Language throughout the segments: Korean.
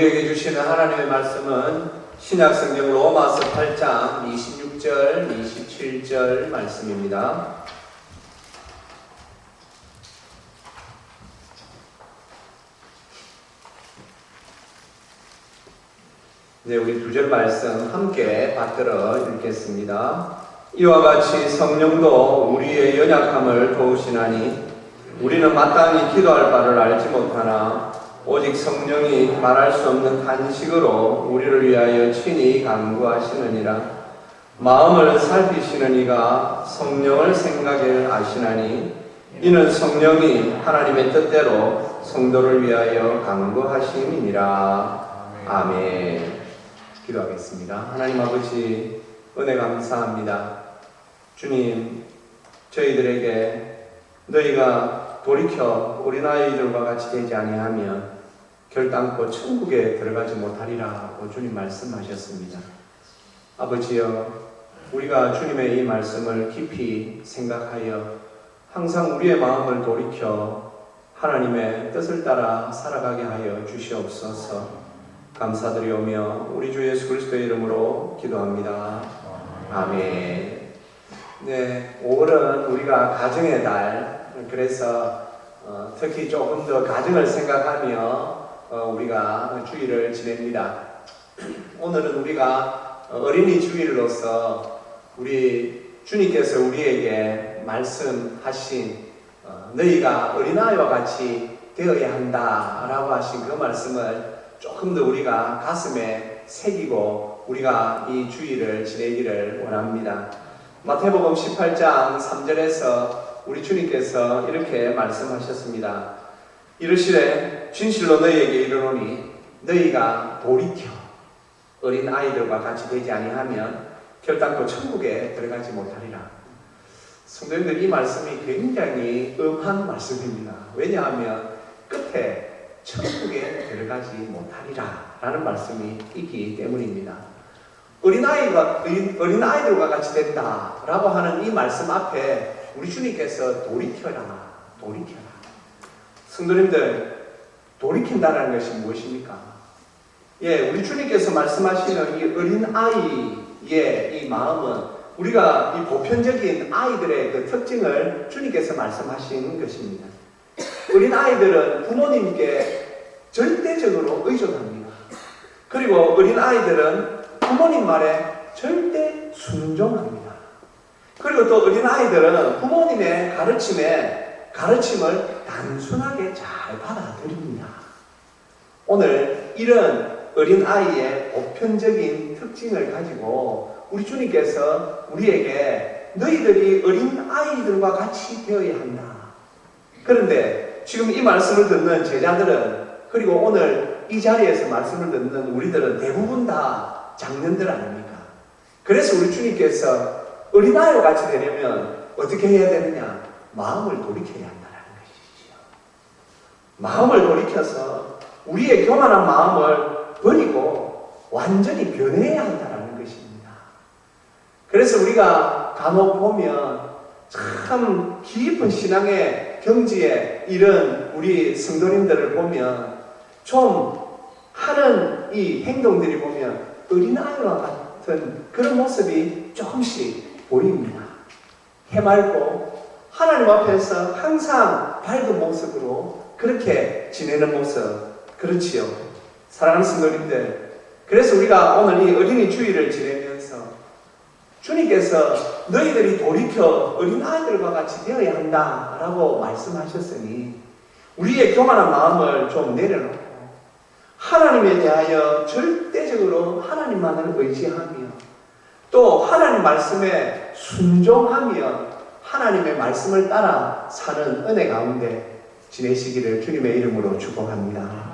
우리에게 주시는 하나님의 말씀은 신약성경 로마서 8장 26절, 27절 말씀입니다. 네, 우리 두 절 말씀 함께 받들어 읽겠습니다. 이와 같이 성령도 우리의 연약함을 도우시나니 우리는 마땅히 기도할 바를 알지 못하나 오직 성령이 말할 수 없는 간식으로 우리를 위하여 친히 간구하시느니라. 마음을 살피시는 이가 성령을 생각을 아시나니 이는 성령이 하나님의 뜻대로 성도를 위하여 간구하심이니라. 아멘. 기도하겠습니다. 하나님 아버지, 은혜 감사합니다. 주님, 저희들에게 너희가 돌이켜 어린아이들과 같이 되지 아니하면 결단코 천국에 들어가지 못하리라고 주님 말씀하셨습니다. 아버지여, 우리가 주님의 이 말씀을 깊이 생각하여 항상 우리의 마음을 돌이켜 하나님의 뜻을 따라 살아가게 하여 주시옵소서. 감사드리오며 우리 주 예수 그리스도의 이름으로 기도합니다. 아멘. 네, 5월은 우리가 가정의 달, 그래서 특히 조금 더 가정을 생각하며 우리가 주일을 지냅니다. 오늘은 우리가 어린이 주일로서 우리 주님께서 우리에게 말씀하신 너희가 어린아이와 같이 되어야 한다라고 하신 그 말씀을 조금 더 우리가 가슴에 새기고 우리가 이 주일을 지내기를 원합니다. 마태복음 18장 3절에서 우리 주님께서 이렇게 말씀하셨습니다. 이르시되 진실로 너희에게 이르노니 너희가 돌이켜 어린 아이들과 같이 되지 아니하면 결단코 천국에 들어가지 못하리라. 성도님들, 이 말씀이 굉장히 엄한 말씀입니다. 왜냐하면 끝에 천국에 들어가지 못하리라 라는 말씀이 있기 때문입니다. 어린아이들과 같이 된다 라고 하는 이 말씀 앞에 우리 주님께서 돌이켜라. 성도님들, 돌이킨다는 것이 무엇입니까? 예, 우리 주님께서 말씀하시는 이 어린아이의 이 마음은 우리가 이 보편적인 아이들의 그 특징을 주님께서 말씀하신 것입니다. 어린아이들은 부모님께 절대적으로 의존합니다. 그리고 어린아이들은 부모님 말에 절대 순종합니다. 그리고 또 어린아이들은 부모님의 가르침을 단순하게 잘 받아들입니다. 오늘 이런 어린아이의 보편적인 특징을 가지고 우리 주님께서 우리에게 너희들이 어린아이들과 같이 되어야 한다. 그런데 지금 이 말씀을 듣는 제자들은, 그리고 오늘 이 자리에서 말씀을 듣는 우리들은 대부분 다 장년들 아닙니까? 그래서 우리 주님께서 어린아이와 같이 되려면 어떻게 해야 되느냐? 마음을 돌이켜야 한다는 것이지요. 마음을 돌이켜서 우리의 교만한 마음을 버리고 완전히 변해야 한다는 것입니다. 그래서 우리가 간혹 보면 참 깊은 신앙의 경지에 이런 우리 성도님들을 보면 좀 하는 이 행동들이 보면 어린아이와 같은 그런 모습이 조금씩 보입니다. 해맑고 하나님 앞에서 항상 밝은 모습으로 그렇게 지내는 모습, 그렇지요. 사랑하는 성도님들, 그래서 우리가 오늘 이 어린이 주일을 지내면서 주님께서 너희들이 돌이켜 어린아이들과 같이 되어야 한다라고 말씀하셨으니 우리의 교만한 마음을 좀 내려놓고 하나님에 대하여 절대적으로 하나님만을 의지하며 또 하나님 말씀에 순종하며 하나님의 말씀을 따라 사는 은혜 가운데 지내시기를 주님의 이름으로 축복합니다.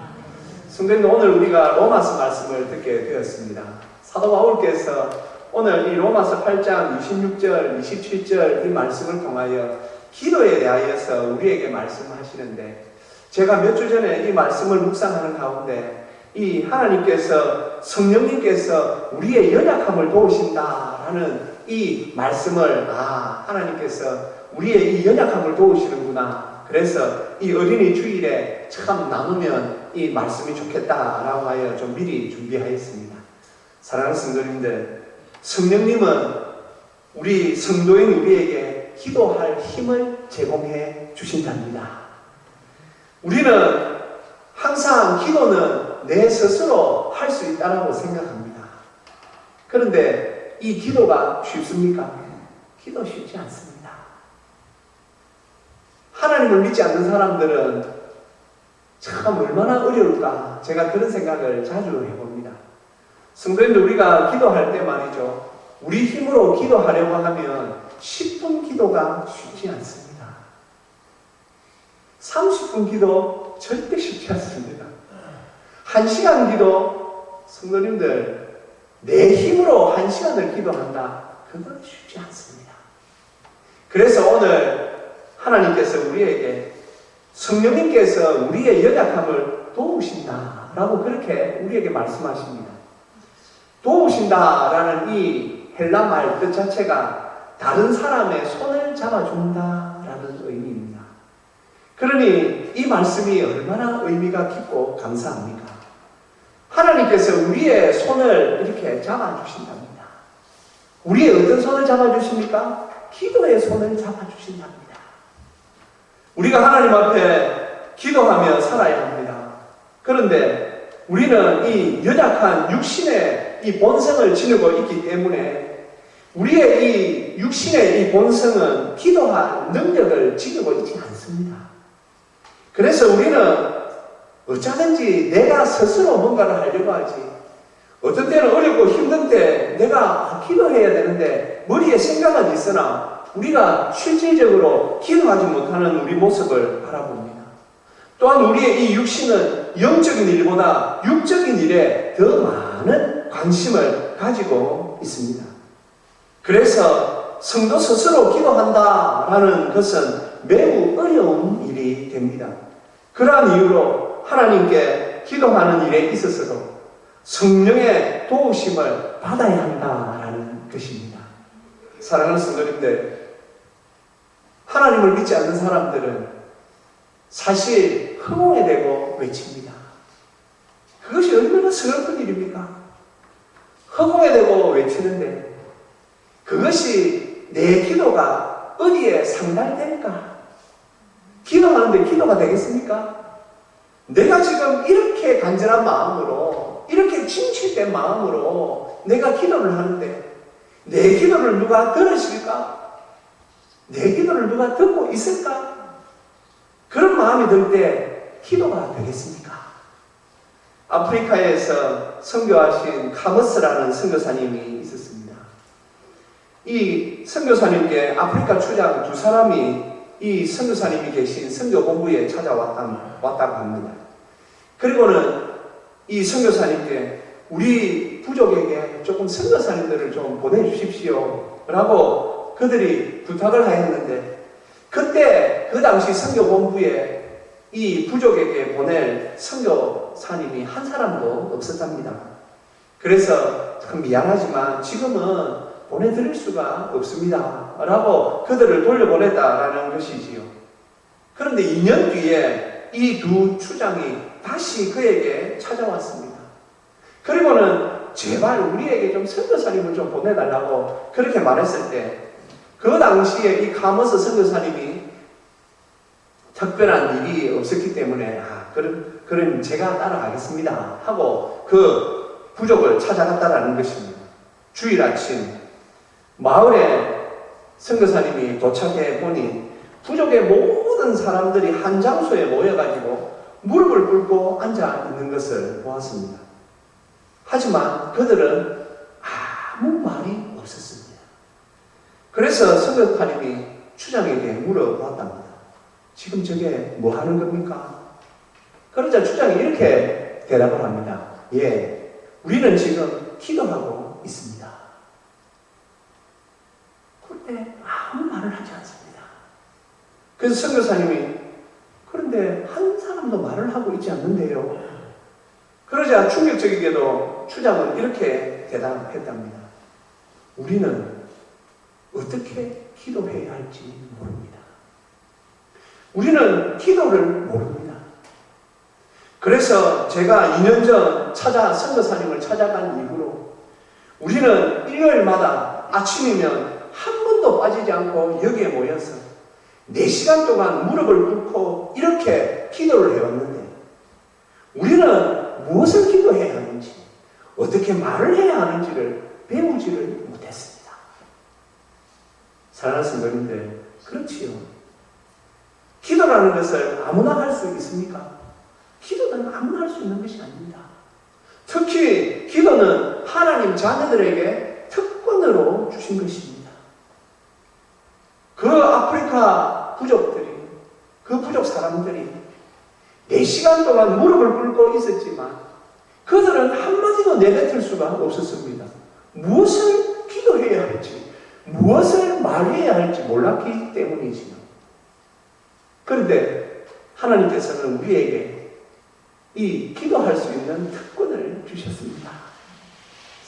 성도님들, 오늘 우리가 로마서 말씀을 듣게 되었습니다. 사도 바울께서 오늘 이 로마서 8장 26절, 27절 이 말씀을 통하여 기도에 대하여서 우리에게 말씀하시는데, 제가 몇 주 전에 이 말씀을 묵상하는 가운데 이 하나님께서, 성령님께서 우리의 연약함을 도우신다라는 이 말씀을, 하나님께서 우리의 이 연약함을 도우시는구나 그래서 이 어린이 주일에 참 나누면 이 말씀이 좋겠다라고 하여 좀 미리 준비하였습니다. 사랑하는 성도님들, 성령님은 우리 성도인 우리에게 기도할 힘을 제공해 주신답니다. 우리는 항상 기도는 내 스스로 할 수 있다고 생각합니다. 그런데 이 기도가 쉽습니까? 기도 쉽지 않습니다. 하나님을 믿지 않는 사람들은 참 얼마나 어려울까, 제가 그런 생각을 자주 해봅니다. 성도님들, 우리가 기도할 때 말이죠, 우리 힘으로 기도하려고 하면 10분 기도가 쉽지 않습니다. 30분 기도 절대 쉽지 않습니다. 1시간 기도, 성도님들, 내 힘으로 1시간을 기도한다, 그건 쉽지 않습니다. 그래서 오늘 하나님께서 우리에게, 성령님께서 우리의 연약함을 도우신다라고 그렇게 우리에게 말씀하십니다. 도우신다라는 이 헬라 말 뜻 자체가 다른 사람의 손을 잡아준다라는 의미입니다. 그러니 이 말씀이 얼마나 의미가 깊고 감사합니까? 하나님께서 우리의 손을 이렇게 잡아주신답니다. 우리의 어떤 손을 잡아주십니까? 기도의 손을 잡아주신답니다. 우리가 하나님 앞에 기도하며 살아야 합니다. 그런데 우리는 이 연약한 육신의 이 본성을 지니고 있기 때문에 우리의 이 육신의 이 본성은 기도할 능력을 지니고 있지 않습니다. 그래서 우리는 어쩌든지 내가 스스로 뭔가를 하려고 하지, 어떤 때는 어렵고 힘든 때 내가 기도해야 되는데 머리에 생각은 있으나 우리가 실질적으로 기도하지 못하는 우리 모습을 바라봅니다. 또한 우리의 이 육신은 영적인 일보다 육적인 일에 더 많은 관심을 가지고 있습니다. 그래서 성도 스스로 기도한다라는 것은 매우 어려운 일이 됩니다. 그러한 이유로 하나님께 기도하는 일에 있어서도 성령의 도우심을 받아야 한다라는 것입니다. 사랑하는 성도님들, 하나님을 믿지 않는 사람들은 사실 허공에 대고 외칩니다. 그것이 얼마나 서글픈 일입니까? 허공에 대고 외치는데 그것이 내 기도가 어디에 상달될까? 기도하는데 기도가 되겠습니까? 내가 지금 이렇게 간절한 마음으로, 이렇게 진실된 마음으로 내가 기도를 하는데 내 기도를 누가 들으실까? 내 기도를 누가 듣고 있을까? 그런 마음이 들 때 기도가 되겠습니까? 아프리카에서 선교하신 카머스라는 선교사님이 있었습니다. 이 선교사님께 아프리카 추장 두 사람이 이 선교사님이 계신 선교본부에 찾아왔다고 합니다. 그리고는 이 선교사님께 우리 부족에게 조금 선교사님들을 좀 보내주십시오 라고 그들이 부탁을 하였는데, 그때 그 당시 선교본부에 이 부족에게 보낼 선교사님이 한 사람도 없었답니다. 그래서 참 미안하지만 지금은 보내드릴 수가 없습니다 라고 그들을 돌려보냈다라는 것이지요. 그런데 2년 뒤에 이 두 추장이 다시 그에게 찾아왔습니다. 그리고는 제발 우리에게 좀 선교사님을 좀 보내달라고 그렇게 말했을 때, 그 당시에 이 카머스 선교사님이 특별한 일이 없었기 때문에 그럼 제가 따라가겠습니다 하고 그 부족을 찾아갔다라는 것입니다. 주일 아침 마을에 선교사님이 도착해 보니 부족의 모든 사람들이 한 장소에 모여가지고 무릎을 꿇고 앉아 있는 것을 보았습니다. 하지만 그들은 아무 말이 없었습니다. 그래서 선교사님이 추장에게 물어봤답니다. 지금 저게 뭐 하는 겁니까? 그러자 추장이 이렇게 대답을 합니다. 예, 우리는 지금 기도하고 있습니다. 그런데 아무 말을 하지 않습니다. 그래서 선교사님이 그런데 한 사람도 말을 하고 있지 않는데요. 그러자 충격적이게도 추장은 이렇게 대답했답니다. 우리는 어떻게 기도해야 할지 모릅니다. 우리는 기도를 모릅니다. 그래서 제가 2년 전 선교사님을 찾아간 이후로 우리는 일요일마다 아침이면 한 번도 빠지지 않고 여기에 모여서 4시간 동안 무릎을 꿇고 이렇게 기도를 해왔는데 우리는 무엇을 기도해야 하는지, 어떻게 말을 해야 하는지를 배우지를 못했습니다. 사랑하는 성도님들, 그렇지요. 기도라는 것을 아무나 할 수 있습니까? 기도는 아무나 할 수 있는 것이 아닙니다. 특히 기도는 하나님 자녀들에게 특권으로 주신 것입니다. 그 아프리카 부족들이, 그 부족 사람들이 4시간 동안 무릎을 꿇고 있었지만 그들은 한마디도 내뱉을 수가 없었습니다. 무엇을 기도해야 할지, 무엇을 말해야 할지 몰랐기 때문이지요. 그런데 하나님께서는 우리에게 이 기도할 수 있는 특권을 주셨습니다.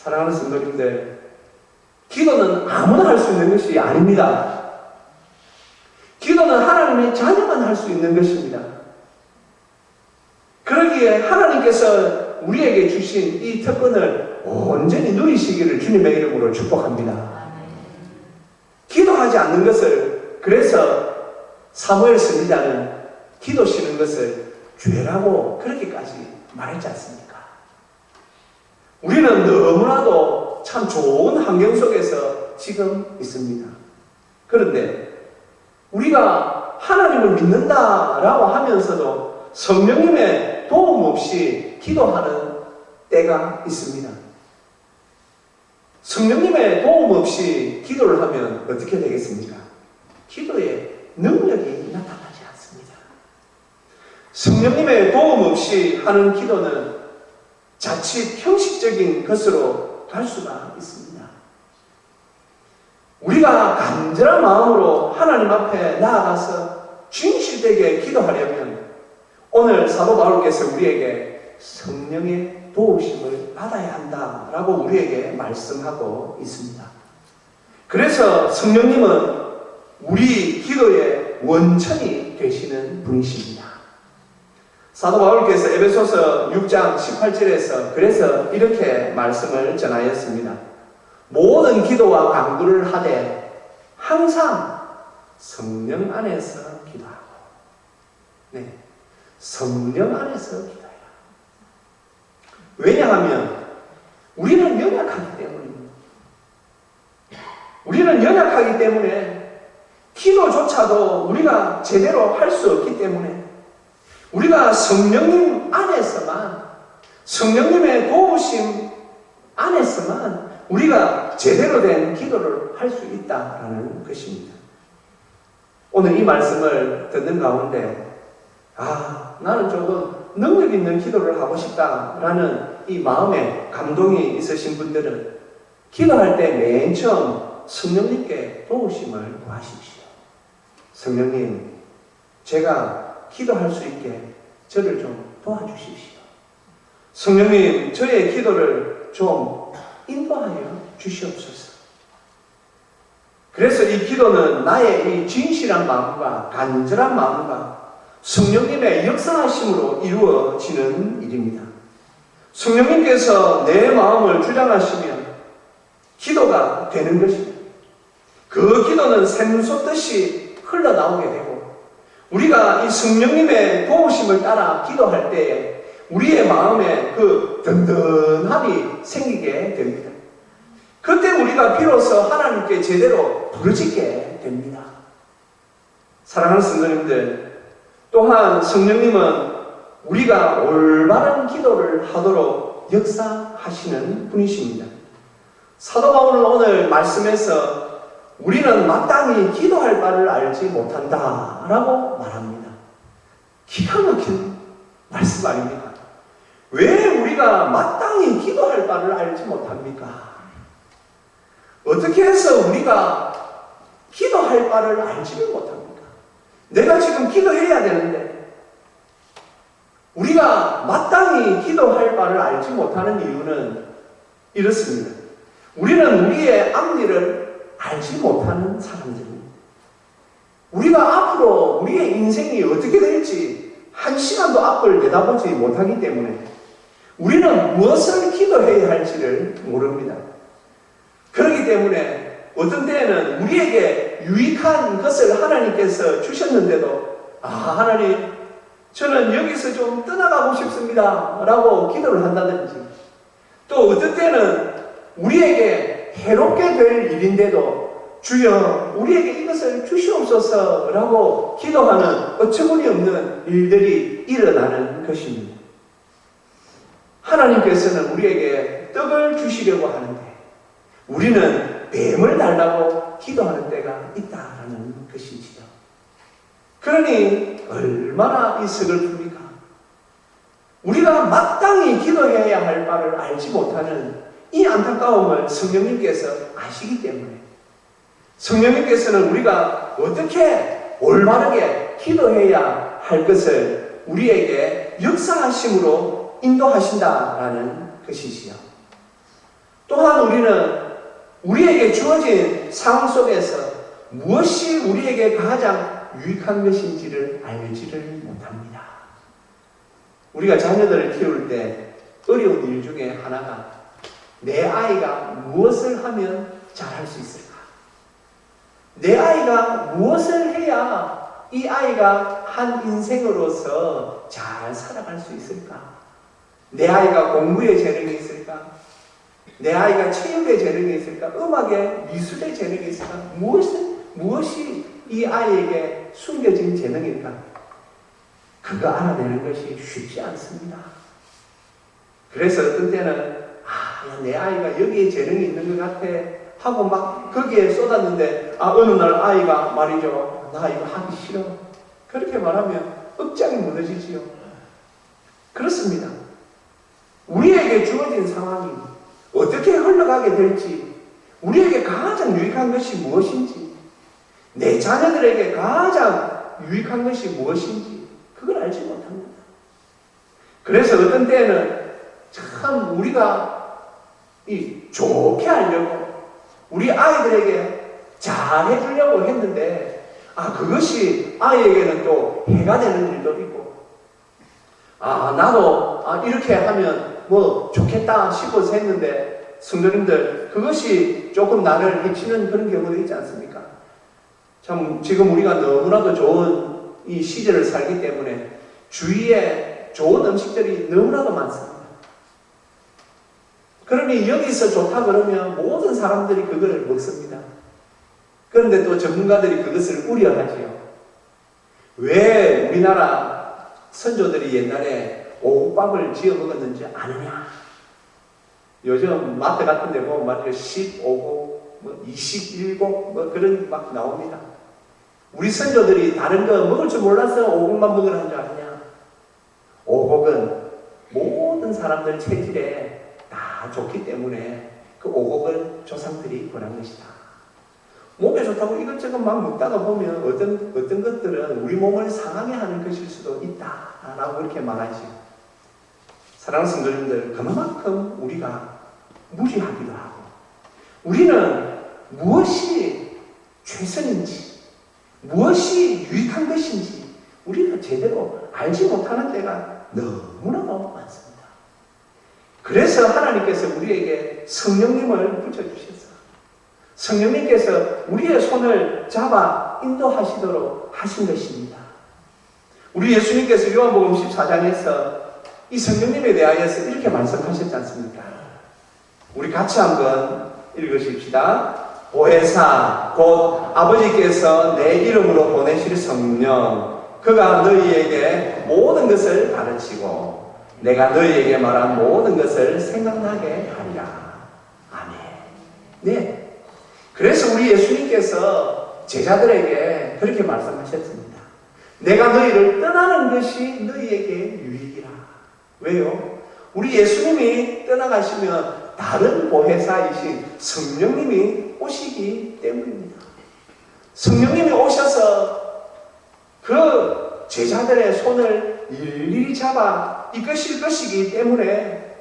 사랑하는 성도님들, 기도는 아무나 할 수 있는 것이 아닙니다. 기도는 하나님의 자녀만 할 수 있는 것입니다. 그러기에 하나님께서 우리에게 주신 이 특권을 온전히 누리시기를 주님의 이름으로 축복합니다. 기도하지 않는 것을, 그래서 사무엘 선지자는 기도 쉬는 것을 죄라고 그렇게까지 말했지 않습니까? 우리는 너무나도 참 좋은 환경 속에서 지금 있습니다. 그런데 우리가 하나님을 믿는다라고 하면서도 성령님의 도움 없이 기도하는 때가 있습니다. 성령님의 도움 없이 기도를 하면 어떻게 되겠습니까? 기도에 능력이 나타나지 않습니다. 성령님의 도움 없이 하는 기도는 자칫 형식적인 것으로 갈 수가 있습니다. 우리가 간절한 마음으로 하나님 앞에 나아가서 진실되게 기도하려면 오늘 사도 바울께서 우리에게 성령의 도우심을 받아야 한다라고 우리에게 말씀하고 있습니다. 그래서 성령님은 우리 기도의 원천이 되시는 분이십니다. 사도 바울께서 에베소서 6장 18절에서 그래서 이렇게 말씀을 전하였습니다. 모든 기도와 간구를 하되 항상 성령 안에서 기도하고, 성령 안에서 기도해라. 왜냐하면 우리는 연약하기 때문입니다. 우리는 연약하기 때문에 기도조차도 우리가 제대로 할 수 없기 때문에 우리가 성령님 안에서만, 성령님의 도우심 안에서만 우리가 제대로 된 기도를 할 수 있다라는 것입니다. 오늘 이 말씀을 듣는 가운데 나는 조금 능력 있는 기도를 하고 싶다라는 이 마음에 감동이 있으신 분들은 기도할 때 맨 처음 성령님께 도우심을 구하십시오. 성령님, 제가 기도할 수 있게 저를 좀 도와주십시오. 성령님, 저의 기도를 좀 인도하여 주시옵소서. 그래서 이 기도는 나의 이 진실한 마음과 간절한 마음과 성령님의 역사하심으로 이루어지는 일입니다. 성령님께서 내 마음을 주장하시면 기도가 되는 것입니다. 그 기도는 샘솟듯이 흘러나오게 되고 우리가 이 성령님의 도우심을 따라 기도할 때에 우리의 마음에 그 든든함이 생기게 됩니다. 그때 우리가 비로소 하나님께 제대로 부르짖게 됩니다. 사랑하는 성도님들, 또한 성령님은 우리가 올바른 기도를 하도록 역사하시는 분이십니다. 사도 바울은 오늘 말씀에서 우리는 마땅히 기도할 바를 알지 못한다라고 말합니다. 기가 막힌 말씀 아닙니까? 왜 우리가 마땅히 기도할 바를 알지 못합니까? 어떻게 해서 우리가 기도할 바를 알지를 못합니까? 내가 지금 기도해야 되는데 우리가 마땅히 기도할 바를 알지 못하는 이유는 이렇습니다. 우리는 우리의 앞일을 알지 못하는 사람들입니다. 우리가 앞으로 우리의 인생이 어떻게 될지 한 시간도 앞을 내다보지 못하기 때문에 우리는 무엇을 기도해야 할지를 모릅니다. 그렇기 때문에 어떤 때에는 우리에게 유익한 것을 하나님께서 주셨는데도 하나님, 저는 여기서 좀 떠나가고 싶습니다 라고 기도를 한다든지, 또 어떤 때는 우리에게 해롭게 될 일인데도 주여 우리에게 이것을 주시옵소서 라고 기도하는 어처구니 없는 일들이 일어나는 것입니다. 하나님께서는 우리에게 떡을 주시려고 하는데 우리는 뱀을 달라고 기도하는 때가 있다라는 것이지요. 그러니 얼마나 이 서글픕니까? 우리가 마땅히 기도해야 할 바를 알지 못하는 이 안타까움을 성령님께서 아시기 때문에 성령님께서는 우리가 어떻게 올바르게 기도해야 할 것을 우리에게 역사하심으로 인도하신다라는 것이지요. 또한 우리는 우리에게 주어진 상황 속에서 무엇이 우리에게 가장 유익한 것인지를 알지를 못합니다. 우리가 자녀들을 키울 때 어려운 일 중에 하나가 내 아이가 무엇을 하면 잘할 수 있을까? 내 아이가 무엇을 해야 이 아이가 한 인생으로서 잘 살아갈 수 있을까? 내 아이가 공부에 재능이 있을까? 내 아이가 체육에 재능이 있을까? 음악에, 미술에 재능이 있을까? 무엇이 이 아이에게 숨겨진 재능일까? 그거 알아내는 것이 쉽지 않습니다. 그래서 어떤 때는 내 아이가 여기에 재능이 있는 것 같아 하고 막 거기에 쏟았는데 어느 날 아이가 말이죠, 나 이거 하기 싫어, 그렇게 말하면 억장이 무너지지요. 그렇습니다. 우리에게 주어진 상황이 어떻게 흘러가게 될지, 우리에게 가장 유익한 것이 무엇인지, 내 자녀들에게 가장 유익한 것이 무엇인지 그걸 알지 못합니다. 그래서 어떤 때에는 참 우리가 좋게 하려고 우리 아이들에게 잘해주려고 했는데 그것이 아이에게는 또 해가 되는 일도 있고 나도 이렇게 하면 뭐 좋겠다 싶어서 했는데 성도님들 그것이 조금 나를 해치는 그런 경우도 있지 않습니까? 참 지금 우리가 너무나도 좋은 이 시절을 살기 때문에 주위에 좋은 음식들이 너무나도 많습니다. 그러니 여기서 좋다 그러면 모든 사람들이 그걸 먹습니다. 그런데 또 전문가들이 그것을 우려하지요. 왜 우리나라 선조들이 옛날에 오곡밥을 지어 먹었는지 아느냐? 요즘 마트 같은 데 보면 말이죠, 15곡, 21곡 그런 막 나옵니다. 우리 선조들이 다른 거 먹을 줄 몰라서 오곡만 먹으라는 줄 아느냐? 오곡은 모든 사람들 체질에 다 좋기 때문에 그 오곡을 조상들이 권한 것이다. 몸에 좋다고 이것저것 막 먹다가 보면 어떤 것들은 우리 몸을 상하게 하는 것일 수도 있다라고 이렇게 말하지. 사랑하는 성도님들, 그만큼 우리가 무지하기도 하고 우리는 무엇이 최선인지 무엇이 유익한 것인지 우리가 제대로 알지 못하는 때가 너무나도 많습니다. 그래서 하나님께서 우리에게 성령님을 붙여주셔서 성령님께서 우리의 손을 잡아 인도하시도록 하신 것입니다. 우리 예수님께서 요한복음 14장에서 이 성령님에 대하여서 이렇게 말씀하셨지 않습니까? 우리 같이 한번 읽으십시다. 보혜사 곧 아버지께서 내 이름으로 보내실 성령, 그가 너희에게 모든 것을 가르치고 내가 너희에게 말한 모든 것을 생각나게 하리라. 아멘. 네. 그래서 우리 예수님께서 제자들에게 그렇게 말씀하셨습니다. 내가 너희를 떠나는 것이 너희에게 유익이라. 왜요? 우리 예수님이 떠나가시면 다른 보혜사이신 성령님이 오시기 때문입니다. 성령님이 오셔서 그 제자들의 손을 일일이 잡아 이끄실 것이기 때문에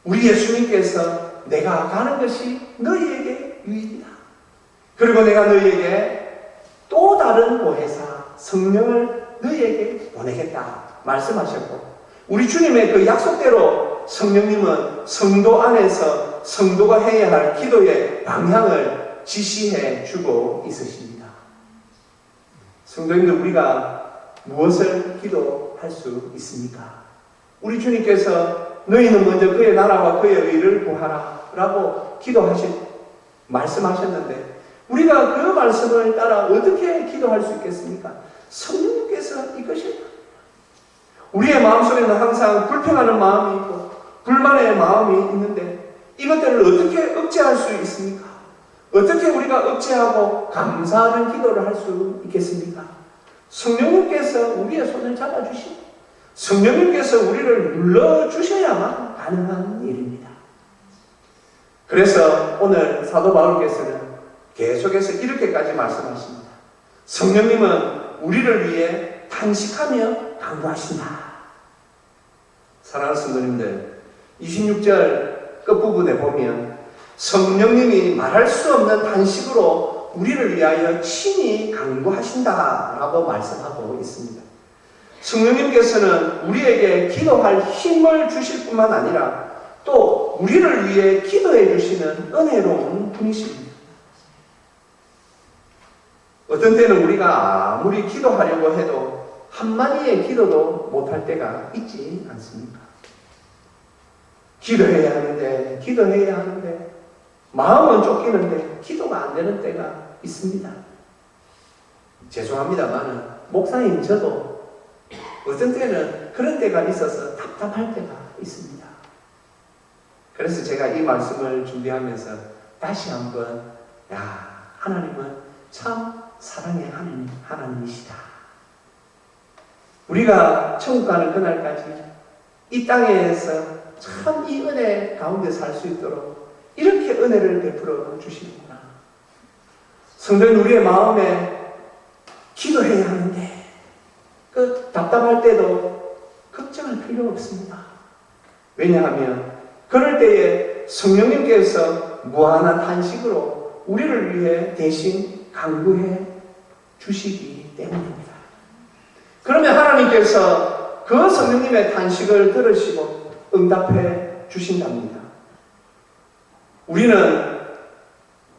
우리 예수님께서 내가 가는 것이 너희에게 유익이다. 그리고 내가 너희에게 또 다른 보혜사 성령을 너희에게 보내겠다 말씀하셨고, 우리 주님의 그 약속대로 성령님은 성도 안에서 성도가 해야 할 기도의 방향을 지시해 주고 있으십니다. 성도님들, 우리가 무엇을 기도할 수 있습니까? 우리 주님께서 너희는 먼저 그의 나라와 그의 의를 구하라 라고 말씀하셨는데, 우리가 그 말씀을 따라 어떻게 기도할 수 있겠습니까? 성령님께서 이것이 우리의 마음속에는 항상 불평하는 마음이 있고 불만의 마음이 있는데, 이것들을 어떻게 억제할 수 있습니까? 어떻게 우리가 억제하고 감사하는 기도를 할 수 있겠습니까? 성령님께서 우리의 손을 잡아주시고 성령님께서 우리를 눌러주셔야만 가능한 일입니다. 그래서 오늘 사도 바울께서는 계속해서 이렇게까지 말씀하십니다. 성령님은 우리를 위해 탄식하며 강구하신다. 사랑하는 성도님들, 26절 끝부분에 보면 성령님이 말할 수 없는 탄식으로 우리를 위하여 친히 강구하신다 라고 말씀하고 있습니다. 성령님께서는 우리에게 기도할 힘을 주실 뿐만 아니라 또 우리를 위해 기도해 주시는 은혜로운 분이십니다. 어떤 때는 우리가 아무리 기도하려고 해도 한마디의 기도도 못할 때가 있지 않습니까? 기도해야 하는데 마음은 쫓기는데 기도가 안 되는 때가 있습니다. 죄송합니다만 목사님 저도 어떤 때는 그런 때가 있어서 답답할 때가 있습니다. 그래서 제가 이 말씀을 준비하면서 다시 한번 하나님은 참 사랑의 하나님이시다. 우리가 천국 가는 그날까지 이 땅에서 참 이 은혜 가운데 살 수 있도록 이렇게 은혜를 베풀어 주시는구나. 성도는 우리의 마음에 기도해야 하는데 그 답답할 때도 걱정할 필요 없습니다. 왜냐하면 그럴 때에 성령님께서 무한한 탄식으로 우리를 위해 대신 강구해 주시기 때문입니다. 그러면 하나님께서 그 성령님의 탄식을 들으시고 응답해 주신답니다. 우리는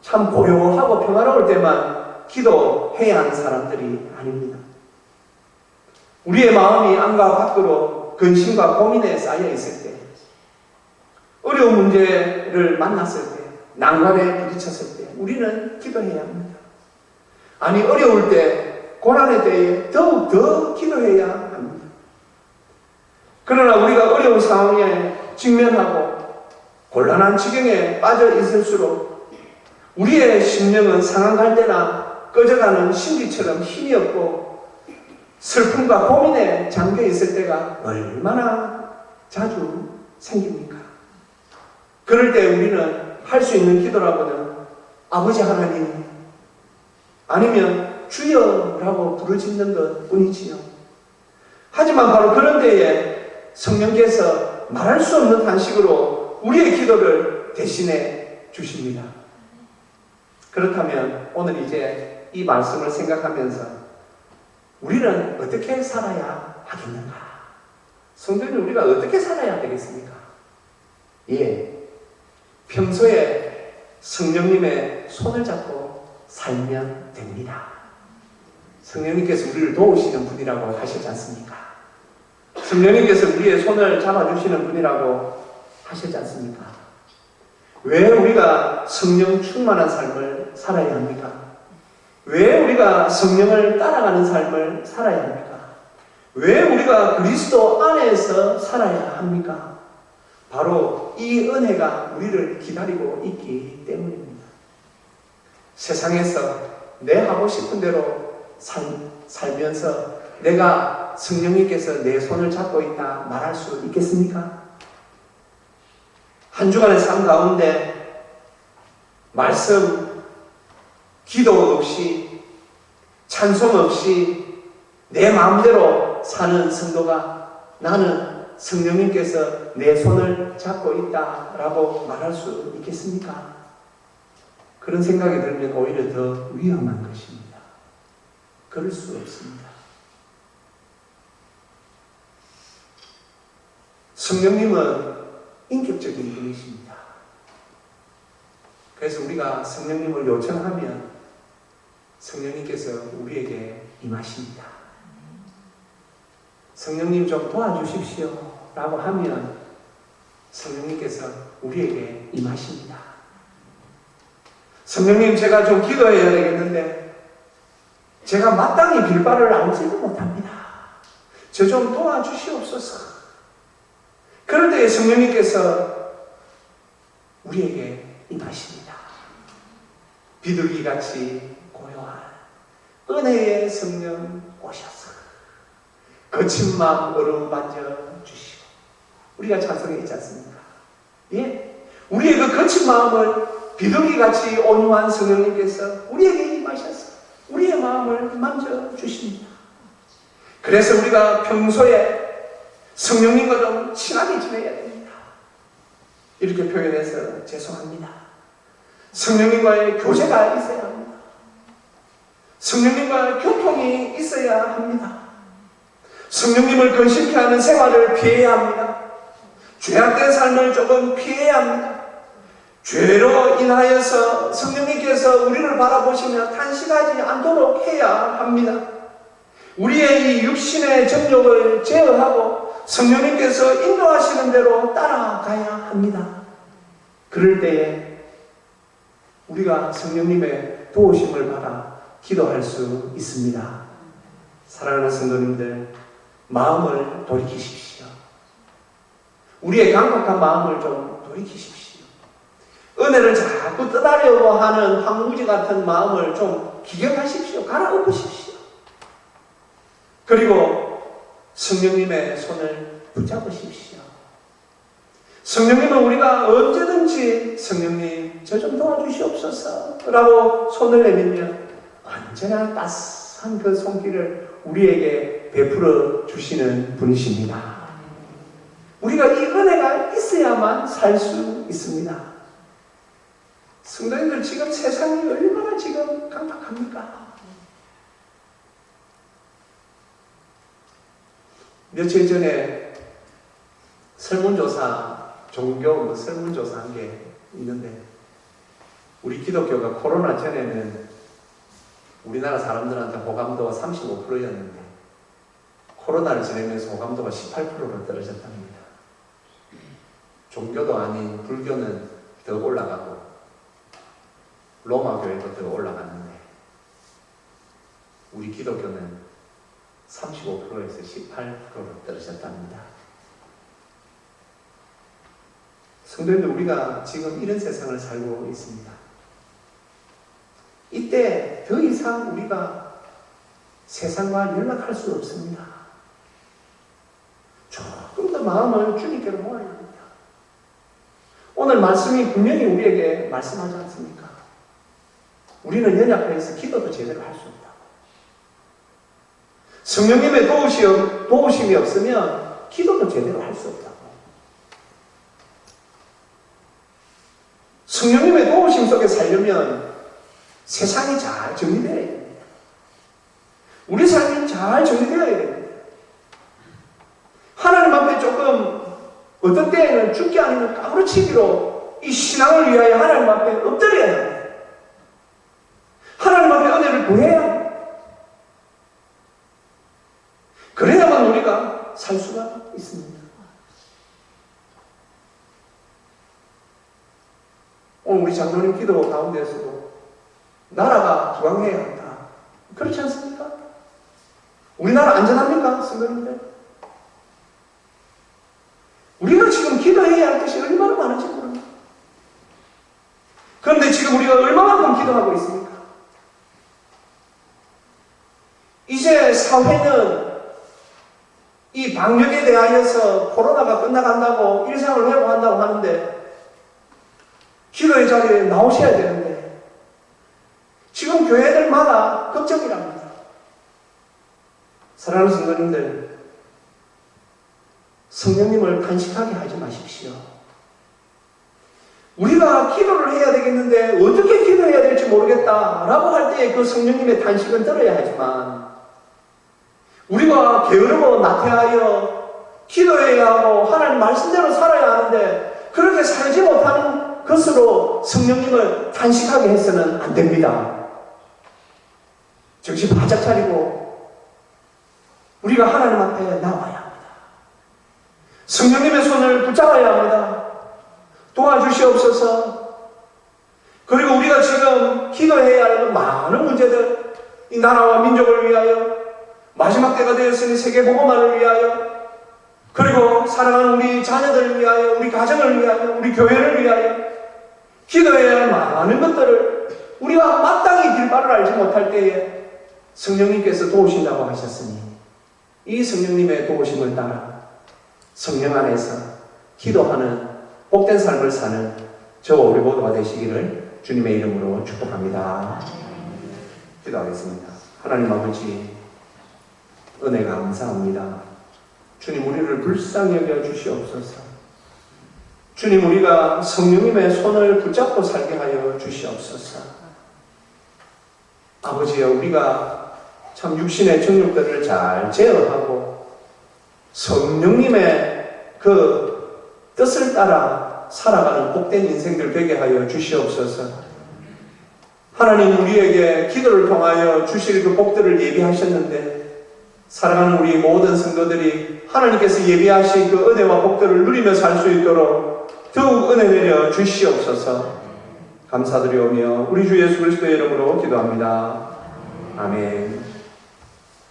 참 고요하고 평화로울 때만 기도해야 하는 사람들이 아닙니다. 우리의 마음이 안과 밖으로 근심과 고민에 쌓여 있을 때, 어려운 문제를 만났을 때, 난관에 부딪혔을 때 우리는 기도해야 합니다. 아니, 어려울 때, 고난의 때에 더욱 더 기도해야 합니다. 그러나 우리가 어려운 상황에 직면하고 곤란한 지경에 빠져 있을수록 우리의 심령은 상한 갈대나 꺼져가는 신기처럼 힘이 없고 슬픔과 고민에 잠겨 있을 때가 얼마나 자주 생깁니까? 그럴 때 우리는 할 수 있는 기도라고는 아버지 하나님 아니면 주여라고 부르짖는 것 뿐이지요. 하지만 바로 그런 때에 성령께서 말할 수 없는 탄식으로 우리의 기도를 대신해 주십니다. 그렇다면 오늘 이제 이 말씀을 생각하면서 우리는 어떻게 살아야 하겠는가? 성도는 우리가 어떻게 살아야 되겠습니까? 평소에 성령님의 손을 잡고 살면 됩니다. 성령님께서 우리를 도우시는 분이라고 하셨지 않습니까? 성령님께서 우리의 손을 잡아주시는 분이라고 하셨지 않습니까? 왜 우리가 성령 충만한 삶을 살아야 합니까? 왜 우리가 성령을 따라가는 삶을 살아야 합니까? 왜 우리가 그리스도 안에서 살아야 합니까? 바로 이 은혜가 우리를 기다리고 있기 때문입니다. 세상에서 내 하고 싶은 대로 살면서 내가 성령님께서 내 손을 잡고 있다 말할 수 있겠습니까? 한 주간의 삶 가운데 말씀, 기도 없이 찬송 없이 내 마음대로 사는 성도가 나는 성령님께서 내 손을 잡고 있다라고 말할 수 있겠습니까? 그런 생각이 들면 오히려 더 위험한 것입니다. 그럴 수 없습니다. 성령님은 인격적인 분이십니다. 그래서 우리가 성령님을 요청하면 성령님께서 우리에게 임하십니다. 성령님 좀 도와주십시오 라고 하면 성령님께서 우리에게 임하십니다. 성령님, 제가 좀 기도해야 되겠는데 제가 마땅히 빌바를 알지도 못합니다. 저 좀 도와주시옵소서. 그럴 때 성령님께서 우리에게 임하십니다. 비둘기같이 고요한 은혜의 성령 오셔서 거친 마음 어루만져 주시고, 우리가 찬송에 있지 않습니까? 예, 우리의 그 거친 마음을 비둘기같이 온유한 성령님께서 우리에게 임하셔서 우리의 마음을 만져 주십니다. 그래서 우리가 평소에 성령님과 좀 친하게 지내야 됩니다. 이렇게 표현해서 죄송합니다. 성령님과의 교제가 있어야 합니다. 성령님과 교통이 있어야 합니다. 성령님을 근심케 하는 생활을 피해야 합니다. 죄악된 삶을 조금 피해야 합니다. 죄로 인하여서 성령님께서 우리를 바라보시며 탄식하지 않도록 해야 합니다. 우리의 이 육신의 정욕을 제어하고 성령님께서 인도하시는 대로 따라가야 합니다. 그럴 때에 우리가 성령님의 도우심을 받아 기도할 수 있습니다. 사랑하는 성도님들, 마음을 돌이키십시오. 우리의 강박한 마음을 좀 돌이키십시오. 은혜를 자꾸 떠나려고 하는 황무지 같은 마음을 좀 기억하십시오. 갈아엎으십시오. 그리고 성령님의 손을 붙잡으십시오. 성령님은 우리가 언제든지 성령님 저 좀 도와주시옵소서 라고 손을 내밀면 언제나 따스한 그 손길을 우리에게 베풀어 주시는 분이십니다. 우리가 이 은혜가 있어야만 살 수 있습니다. 성도님들, 지금 세상이 얼마나 지금 강박합니까? 며칠 전에 설문조사, 종교 설문조사 한 게 있는데, 우리 기독교가 코로나 전에는 우리나라 사람들한테 호감도가 35%였는데 코로나를 지내면서 호감도가 18%로 떨어졌답니다. 종교도 아닌 불교는 더 올라가고 로마 교회도 더 올라갔는데 우리 기독교는 35%에서 18%로 떨어졌답니다. 성도님들, 우리가 지금 이런 세상을 살고 있습니다. 이때 더 이상 우리가 세상과 연락할 수 없습니다. 조금 더 마음을 주님께로 모아야 합니다. 오늘 말씀이 분명히 우리에게 말씀하지 않습니까? 우리는 연약해서 기도도 제대로 할 수 없다고. 성령님의 도우심이 없으면 기도도 제대로 할 수 없다고. 성령님의 도우심 속에 살려면 세상이 잘 정리되어야 됩니다. 우리 삶이 잘 정리되어야 됩니다. 하나님 앞에 조금 어떤 때에는 죽기 아니면 까무러치기로 이 신앙을 위하여 하나님 앞에 엎드려야 합니다. 하나님 앞에 은혜를 구해야 합니다. 그래야만 우리가 살 수가 있습니다. 오늘 우리 장로님 기도 가운데서도 나라가 부강해야 한다. 그렇지 않습니까? 우리나라 안전합니까? 성도님들? 우리가 지금 기도해야 할 것이 얼마나 많은지 모릅니다. 그런데 지금 우리가 얼마만큼 기도하고 있습니까? 이제 사회는 이 방역에 대하여서 코로나가 끝나간다고 일상을 회복한다고 하는데 기도의 자리에 나오셔야 되는데 지금 교회들마다 걱정이랍니다. 사랑하는 성도님들, 성령님을 간직하게 하지 마십시오. 우리가 기도를 해야 되겠는데 어떻게 기도해야 될지 모르겠다라고 할 때에 그 성령님의 탄식은 들어야 하지만, 우리가 게으르고 나태하여 기도해야 하고 하나님 말씀대로 살아야 하는데 그렇게 살지 못하는 것으로 성령님을 탄식하게 해서는 안 됩니다. 정신 바짝 차리고 우리가 하나님 앞에 나와야 합니다. 성령님의 손을 붙잡아야 합니다. 도와주시옵소서. 그리고 우리가 지금 기도해야 할 많은 문제들, 이 나라와 민족을 위하여, 마지막 때가 되었으니 세계 복음화를 위하여, 그리고 사랑하는 우리 자녀들을 위하여, 우리 가정을 위하여, 우리 교회를 위하여 기도해야 할 많은 것들을 우리가 마땅히 길바를 알지 못할 때에 성령님께서 도우신다고 하셨으니, 이 성령님의 도우심을 따라 성령 안에서 기도하는 복된 삶을 사는 저와 우리 모두가 되시기를 주님의 이름으로 축복합니다. 기도하겠습니다. 하나님 아버지, 은혜 감사합니다. 주님, 우리를 불쌍히 여겨 주시옵소서. 주님, 우리가 성령님의 손을 붙잡고 살게 하여 주시옵소서. 아버지여, 우리가 참 육신의 정욕들을 잘 제어하고 성령님의 그 뜻을 따라 살아가는 복된 인생들 되게 하여 주시옵소서. 하나님, 우리에게 기도를 통하여 주실 그 복들을 예비하셨는데, 사랑하는 우리 모든 성도들이 하나님께서 예비하신 그 은혜와 복들을 누리며 살 수 있도록 더욱 은혜 내려 주시옵소서. 감사드리오며 우리 주 예수 그리스도의 이름으로 기도합니다. 아멘.